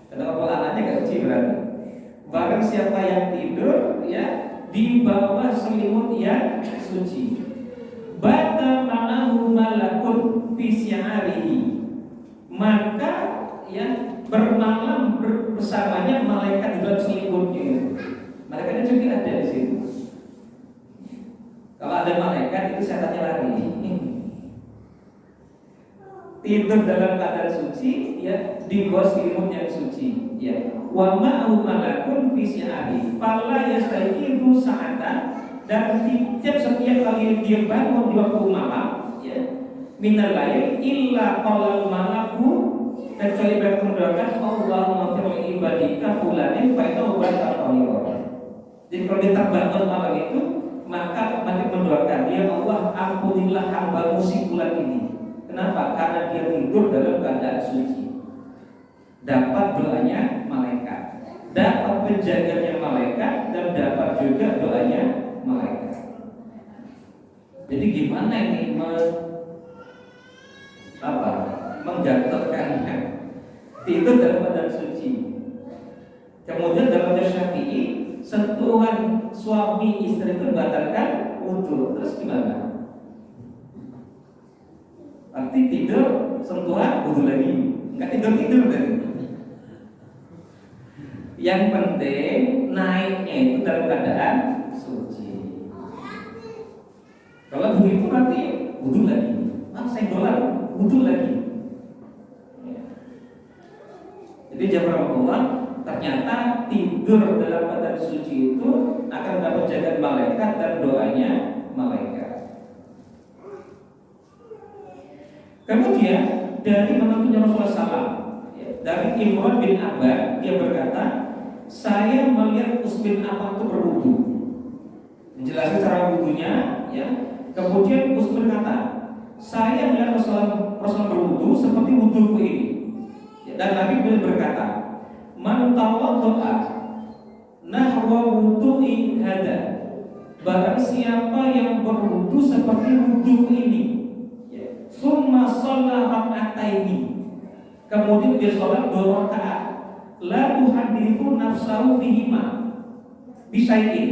Kena ompol anaknya gak suci berarti. Barang siapa yang tidur ya di bawah selimut yang suci, bata ma'ahu malakun fi sya'arihi, maka ya bermalam bersamanya malaikat di dalam selimutnya. Malaikatnya juga ada di situ. Kalau ada malaikat itu setannya lari. Tidur dalam keadaan suci ya di bawah selimut yang suci ya. Wa ma'ahu malakun fi sya'arihi fala yastayqidu sa'atan, dan setiap kali dia bangun di waktu malam ya minal lail illa qala malaku, kecuali mereka mendoakan Allahumma firli ibadika fulanin fa innahu batal. Jadi kalau dia terbangun malam itu maka mereka mendoakan, ya Allah ampunilah hamba-Mu si fulan ini. Kenapa? Karena dia tidur dalam keadaan suci. Dapat doanya malaikat, dapat penjaganya malaikat, dan dapat juga doanya malaikat. Jadi gimana ini menggantungkannya tidur dalam keadaan suci. Kemudian dalam Syafi'i, sentuhan suami istri itu membatalkan wudu. Terus gimana? Nanti tidur sentuhan wudu lagi, nggak tidur kan? Yang penting naiknya itu dalam keadaan suci. Kalau begitu nanti wudu lagi, senggolan wudu lagi. Jadi jamaah Allah, ternyata tidur dalam badan suci itu akan dapat jaga malaikat dan doanya malaikat. Kemudian dari menantunya Rasulullah SAW, dari Imran bin Abbas, dia berkata, saya melihat Us bin Affan itu berwudu. Menjelaskan cara wudunya, ya. Kemudian Us berkata, saya melihat Rasulullah berwudu seperti wuduku ini. Dan Nabi beliau berkata, man tawaddo'a nahwa wudu'i hada, barang siapa yang berwudu seperti wudu ini, summa shalla rak'ataini, kemudian dia sholat 2 rakaat, la tuhadithu nafsahu fihima bisyai'in,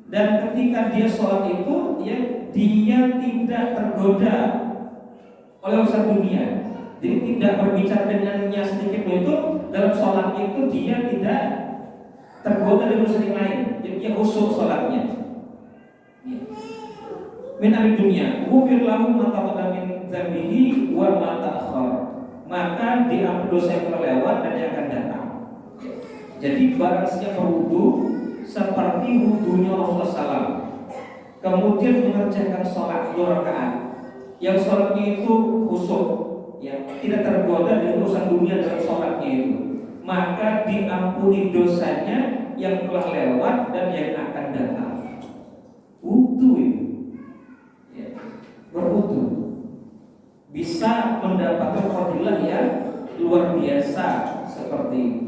dan ketika dia sholat itu, ya, dia tidak tergoda oleh urusan dunia. Jadi tidak berbicara dengannya sedikit itu, dalam sholatnya itu dia tidak tergoda dengan urusan yang lain. Jadi dia khusyuk sholatnya. Min amri dunia, ghufir lahu ma taqaddama min dzambihi wa ma ta'akhkhar. Maka diampuni dosa yang telah lewat dan yang akan datang. Jadi barang siapa berwudu seperti wudunya Rasulullah SAW, kemudian mengerjakan sholat 2 rakaat, yang sholatnya itu khusyuk, ya, tidak tergoda dengan urusan dunia dalam sholatnya itu, maka diampuni dosanya yang telah lewat dan yang akan datang. Wudu itu, ya, berwudu bisa mendapatkan fadilah yang luar biasa seperti itu.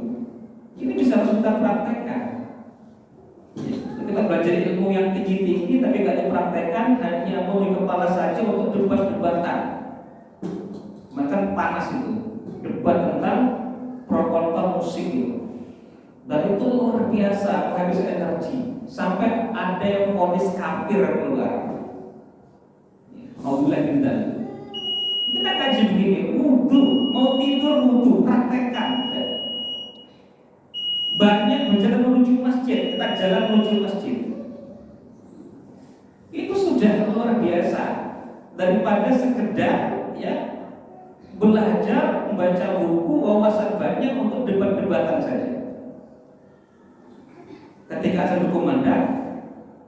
Ini bisa kita praktekkan. Kita belajar ilmu yang tinggi-tinggi tapi nggak dipraktekkan, hanya mau di kepala saja untuk debat-debatan. Makan panas itu, debat tentang pro kontra musik itu, dan itu luar biasa menghabiskan energi sampai ada yang vonis kafir keluar. Alhamdulillah bintang. Kita kaji begini, wudu, mau tidur wudu, praktekkan. Banyak berjalan menuju masjid, kita jalan menuju masjid, itu sudah luar biasa daripada sekedar, ya, belajar membaca buku wawasan banyak untuk debat-debatan saja. Ketika azan berkumandang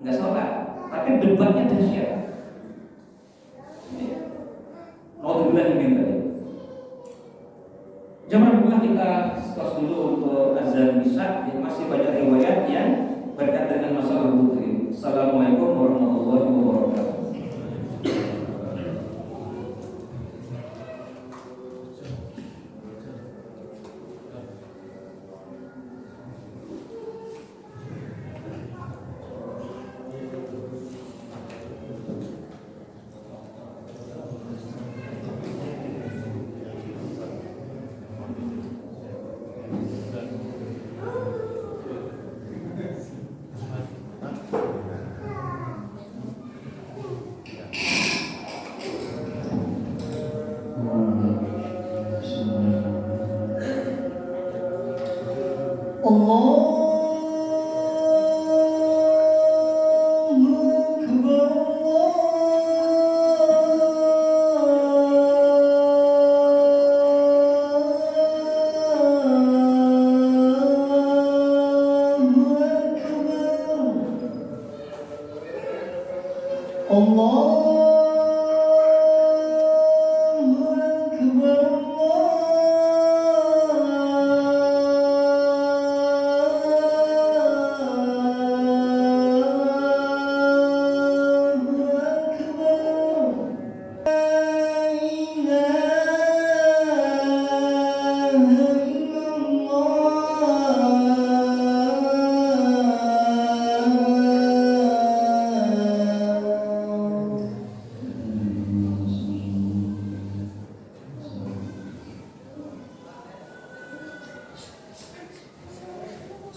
nggak sholat, tapi debatnya dahsyat. Alhamdulillah ini tadi. Jamaah kita stop dulu untuk azan isya. Masih banyak riwayat yang berkaitan dengan masalah wudu ini. Assalamualaikum warahmatullahi wabarakatuh.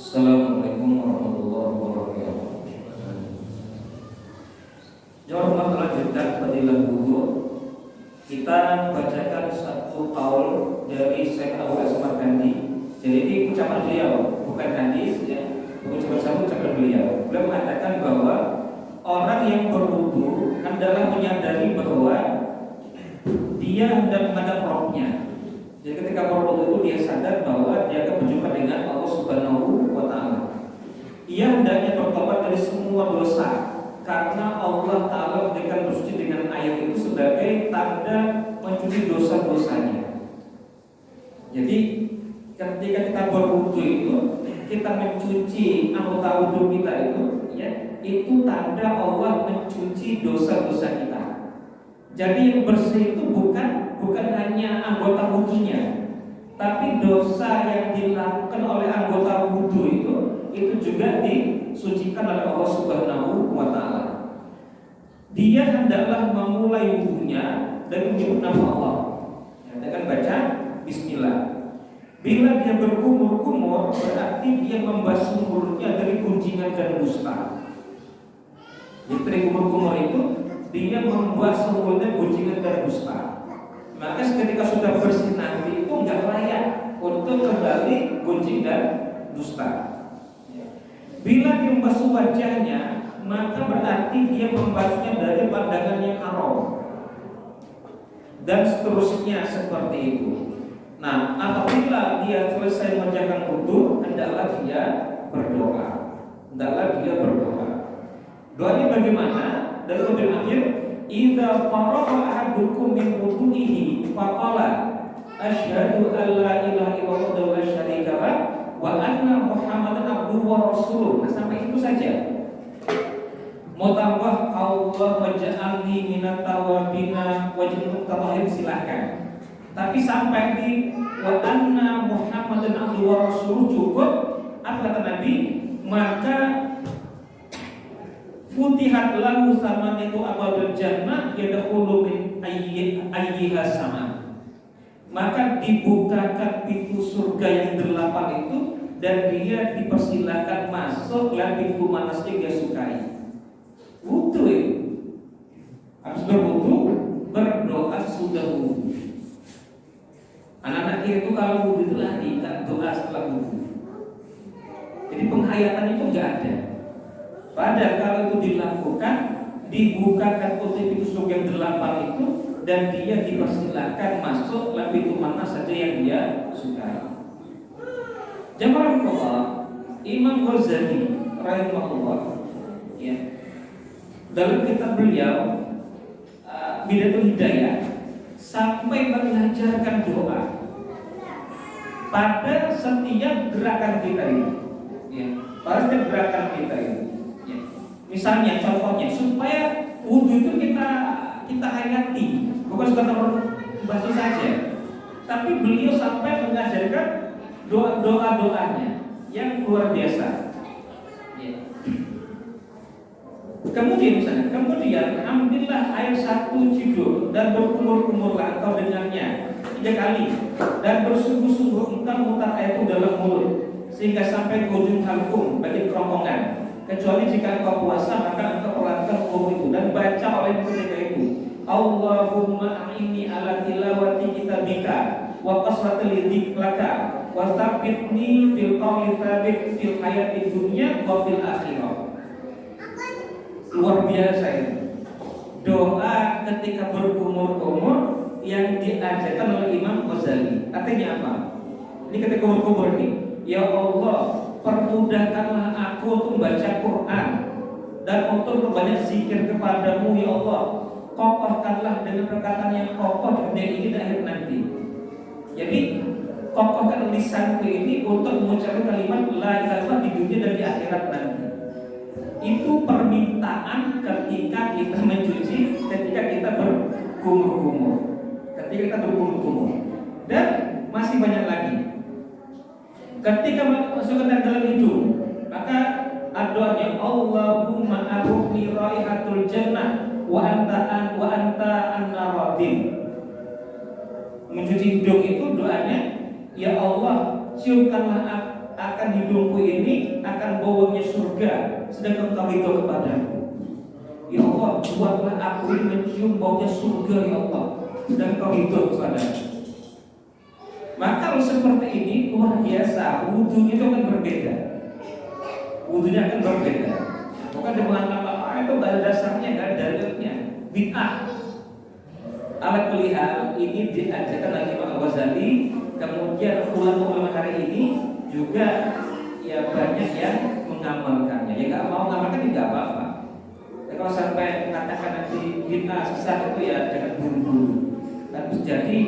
Assalamualaikum warahmatullahi wabarakatuh. Jawablah melanjutkan fadilah wudu. Kita bacakan satu qaul dari Syekh Abu Asmar Kandi. Jadi ini ucapan beliau, bukan hadis, ya. Ucapan beliau. Beliau mengatakan bahwa orang yang berwudu adalah menyadari bahwa dia hendak menghadap Rabbnya. Jadi ketika berwudu itu dia sadar bahwa dia akan berjumpa dengan Allah Subhanahu wa Ta'ala. Ia hendaknya bertobat dari semua dosa, karena Allah Ta'ala memberikan bersuci dengan air itu sebagai tanda mencuci dosa-dosanya. Jadi ketika kita berwudu itu, kita mencuci anggota wudu kita itu, ya, itu tanda Allah mencuci dosa-dosa kita. Jadi yang bersih itu bukan hanya anggota wudunya, tapi dosa yang dilakukan oleh anggota wudu itu juga disucikan oleh Allah Subhanahu wa Ta'ala. Dia hendaklah memulai wudunya dan menyebut nama Allah. Dengan baca Bismillah. Bila dia berkumur-kumur, berarti dia membasuh mulutnya dari gunjingan dan dusta. Jadi dari kumur-kumur itu dia membasuh mulutnya gunjingan dan dusta. Maka ketika sudah bersih nanti itu enggak layak untuk kembali gunjing dan dusta. Bila dia membasuh wajahnya, maka berarti dia membasuhnya dari pandangan yang haram, dan seterusnya seperti itu. Nah, apabila dia selesai mengerjakan wudu, hendaklah dia berdoa. Doanya bagaimana? Dari kemudian akhir, idza faragha ahadukum min wudu'ihi faqala asyhadu an la ilaha illallah wa la syarika lah wa anna Muhammadan abduhu wa rasuluh. Nah, sampai itu saja. Mau tambah Allah waj'alni minat tawabina waj'alni mutahhirin, silahkan. Tapi sampai di wa anna Muhammadan abduhu wa rasuluh cukup. Apa kata Nabi? Maka futihat lahu samanatu abwabil jannah yadkhulu min ayyiha sama. Maka dibukakan pintu surga yang 8 itu, dan dia dipersilakan masuk ke pintu mana saja dia sukai. Wudu itu. Habis berwudu, berdoa sudah wudu. Anak-anak kiri itu kalau wudu itu lari, tak doa setelah wudu. Jadi penghayatan itu enggak ada. Padahal kalau itu dilakukan, dibukakan pintu surga yang 8 itu, dan dia dipersilakan masuk ke pintu mana saja yang dia sukai. Jamaah Allah, Imam Ghazali rahimahullah, ya, dalam kitab beliau Bidatul Hidayah sampai mengajarkan doa pada setiap gerakan kita ini, ya, pada setiap gerakan kita ini, ya. Misalnya contohnya supaya wudu itu kita hayati, bukan sekedar membasuh saja, tapi beliau sampai mengajarkan doa-doanya yang luar biasa. Ya. Kemudian ambillah air 1 ciduk dan berkumur-kumurlah engkau dengannya 3 kali, dan bersungguh-sungguh engkau memutar air itu dalam mulut sehingga sampai ke ujung halkum, bagian kerongkongan. Kecuali jika engkau puasa, maka engkau perlakukan kumur itu dan baca oleh ketika itu, Allahumma a'inni ala tilawati kitabika wa qasratil dzikraka wa tsabbitni fil qawli tsabit fil hayati dunya wa fil akhirah. Luar biasa ini. Doa ketika berkumur-kumur yang diajarkan oleh Imam Ghazali. Artinya apa? Ini ketika berkumur ini, ya Allah, permudahkanlah aku untuk membaca Quran dan untuk memperbanyak zikir kepadamu, ya Allah. Kokohkanlah dengan perkataan yang kokoh di dunia ini dan akhir nanti. Jadi kokohkan lisanku ini untuk mengucapkan kalimat la ilaha illallah di dunia dan di akhirat nanti. Itu permintaan ketika kita mencuci, ketika kita berkumur-kumur. Dan masih banyak lagi. Ketika masukkan dalam hidung, maka doanya Allahumma arufni raihatul jannah wa anta an-naradin. Mencuci hidung itu doanya, ya Allah, ciumkanlah akan hidungku ini akan baunya surga, sedangkan engkau ridho kepadaku. Ya Allah, buatlah aku ini mencium baunya surga, ya Allah, sedangkan engkau ridho kepadaku. Maka kalau seperti ini luar biasa, wudunya itu akan berbeda. Bukan dia mengatakan itu gak ada dasarnya, gak ada dalilnya, bid'ah. Ala kulli hal ini diajarkan oleh Imam Al-Ghazali. Kemudian ulama-ulama hari ini juga ya banyak yang mengamalkannya. Ya nggak mau mengamalkan ya nggak apa-apa. Ya, kalau sampai mengatakan nanti bid'ah sesat itu ya jangan buru-buru. Dan jadi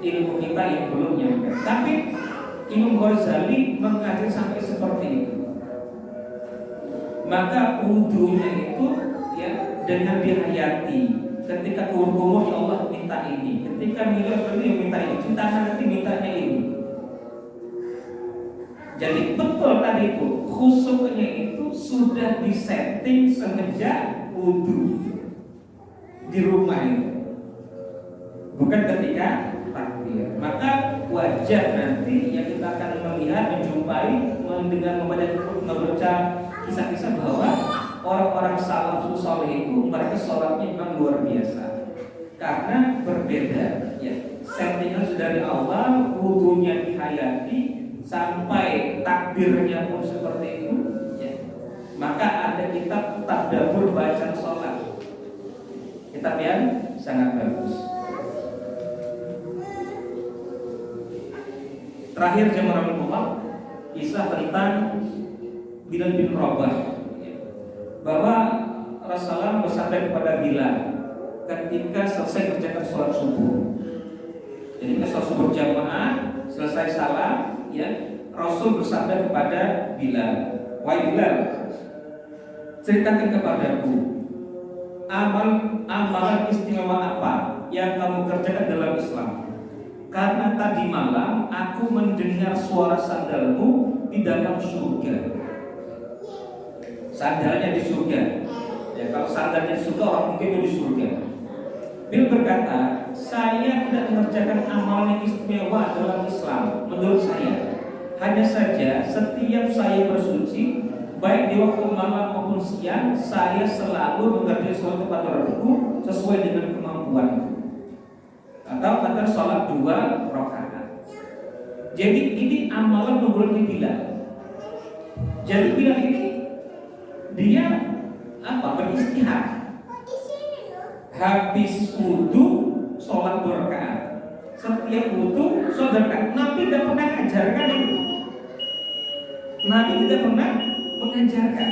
ilmu kita yang belum nyampe. Tapi Imam Ghazali mengajar sampai seperti itu. Maka wudhunya itu ya dengan dihayati. Ketika kumur ya Allah minta ini, ketika milah beliau minta ini, cinta nanti mintanya ini. Jadi betul tadi itu khusyuknya itu sudah disetting semenjak wudhu di rumah itu, bukan ketika takbir. Maka wajar nanti yang kita akan melihat, menjumpai, mendengar, membaca kisah-kisah bahwa orang-orang salafus saleh itu mereka sholatnya memang luar biasa. Karena berbeda ya, settingan sudah dari awal, wudhunya dihayati sampai takbirnya pun seperti itu ya. Maka ada kitab tadabbur bacaan sholat, kitab yang sangat bagus. Terakhir jamaah rahimahullah, kisah tentang Bilal bin Rabah, bahwa Rasulullah bersabda kepada Bilal ketika selesai kerjakan sholat subuh. Jadi ketika sholat subuh jamaah selesai salam, ya Rasul bersabda kepada Bilal, wahai Bilal, ceritakan kepadaku amalan istimewa apa yang kamu kerjakan dalam Islam. Karena tadi malam aku mendengar suara sandalmu di dalam surga. Sandalnya di surga. Ya, kalau sandalnya di surga, orang mungkin di surga. Bil berkata, saya tidak mengerjakan amalan yang istimewa dalam Islam. Menurut saya, hanya saja setiap saya bersuci, baik di waktu malam maupun siang, saya selalu mengerjakan sholat tepat waktu sesuai dengan kemampuan. Atau kata sholat 2 rakaat. Jadi ini amalan menurut Bilal. Jadi Bilal ini dia beristihad. Habis wudu sholat 2 rakaat. Setiap wudu sholat 2 rakaat. Nabi tidak pernah mengajarkan itu. Nabi tidak pernah mengajarkan.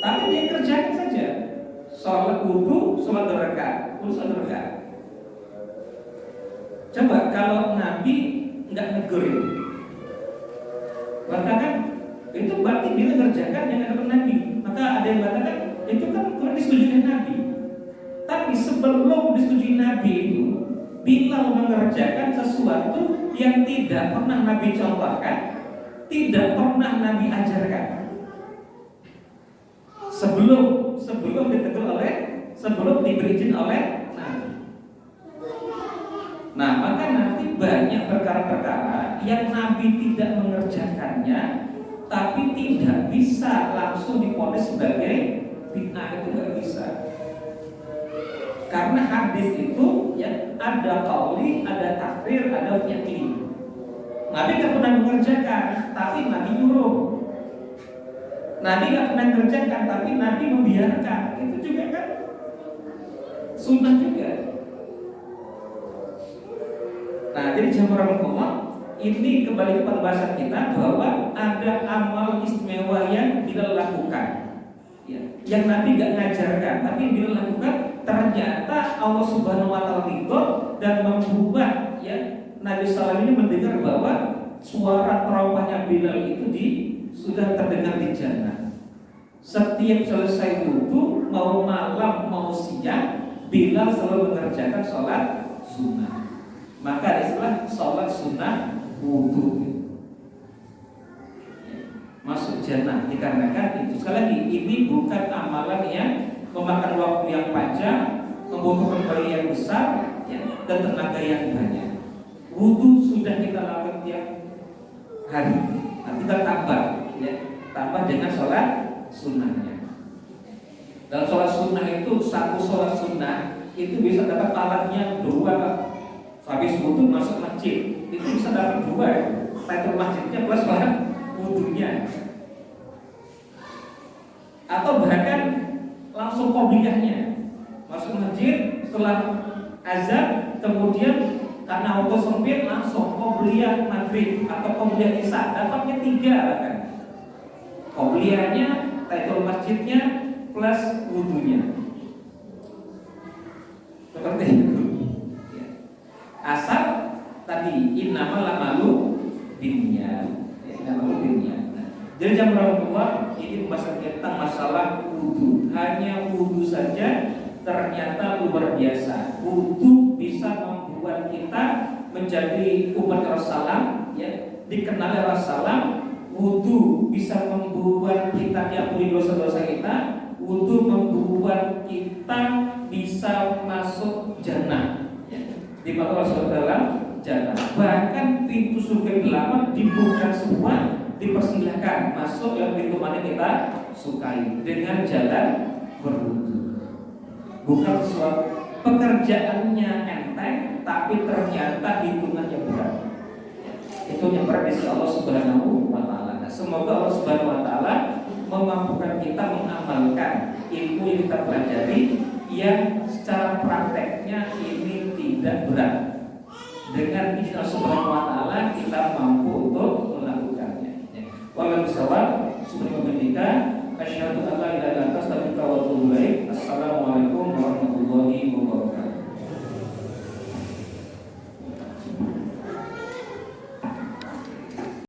Tapi dia kerjakan saja. Sholat wudu sholat 2 rakaat. Wudu sholat 2 rakaat. Coba kalau Nabi nggak negur itu, katakan itu berarti dia mengerjakan yang ada Nabi. Maka ada yang mengatakan itu kan kurang disetujui Nabi. Tapi sebelum disetujui Nabi itu, Bilal mengerjakan sesuatu yang tidak pernah Nabi contohkan, tidak pernah Nabi ajarkan. Sebelum ditegur sebelum diberi izin oleh Nabi. Nah, maka nanti banyak perkara-perkara yang Nabi tidak mengerjakannya, tapi tidak bisa langsung divonis sebagai bid'ah, itu nggak bisa. Karena hadis itu ya ada qauli, ada takrir, ada fi'li. Nabi nggak pernah mengerjakan, tapi Nabi nyuruh. Nabi nggak pernah mengerjakan, tapi Nabi membiarkan. Itu juga kan sunnah juga. Nah, jadi jamaah rahimahullah, ini kembali ke pembahasan kita bahwa ada amal istimewa yang Bilal lakukan, ya, yang Nabi gak ngajarkan, tapi Bilal lakukan. Ternyata Allah Subhanahu Wa Taala ridho dan membuat ya Nabi SAW ini mendengar bahwa suara terawihnya Bilal itu sudah terdengar di jannah. Setiap selesai wudu, mau malam mau siang, Bilal selalu mengerjakan sholat sunnah. Maka istilah sholat sunnah wudu masuk jannah dikarenakan itu. Sekali lagi, ini bukan amalan yang memakan waktu yang panjang, membutuhkan biaya yang besar ya, dan tenaga yang banyak. Wudu sudah kita lakukan tiap hari. Nah, kita tambah ya, tambah dengan sholat sunnahnya. Dalam sholat sunnah itu, satu sholat sunnah itu bisa dapat pahalanya 2. Habis wudu masuk masjid itu bisa dapat 2, title masjidnya plus sholat wudunya, atau bahkan langsung qobliyahnya masuk masjid setelah azan, kemudian karena waktu sempit langsung qobliyah maghrib atau qobliyah isya, dapatnya 3 kan. Qobliyahnya, tahiyatul masjidnya plus wudunya. Seperti itu. Ya. Asal tadi innamal a'malu binniyat. Innamal binniyat. Jadi jam berapa ini pembahasan tentang masalah wudu. Hanya wudu saja ternyata luar biasa. Wudu bisa membuat kita menjadi umat Rasulullah, ya, dikenal Rasulullah. Wudu bisa membuat kita diampuni dosa-dosa kita. Wudu membuat kita bisa masuk jannah, ya, dimaksud Rasulullah dalam jannah. Bahkan pintu surga 8 dibuka semua, dipersilahkan masuk yang pintu mana kita sukai dengan jalan berwudu. Bukan sesuatu pekerjaannya enteng, tapi ternyata hitungannya berat. Itu yang berat di sisi Allah Subhanahu wa Ta'ala. Semoga Allah Subhanahu wa Ta'ala memampukan kita mengamalkan ilmu yang kita pelajari yang secara prakteknya ini tidak berat. Dengan izin Allah Subhanahu wa Ta'ala kita mampu untuk melakukannya. Wallahu a'lam. Subhanahu wa ta'ala. Asyhadu an la ilaha illa anta astaghfiruka wa atubu ilaik. Assalamualaikum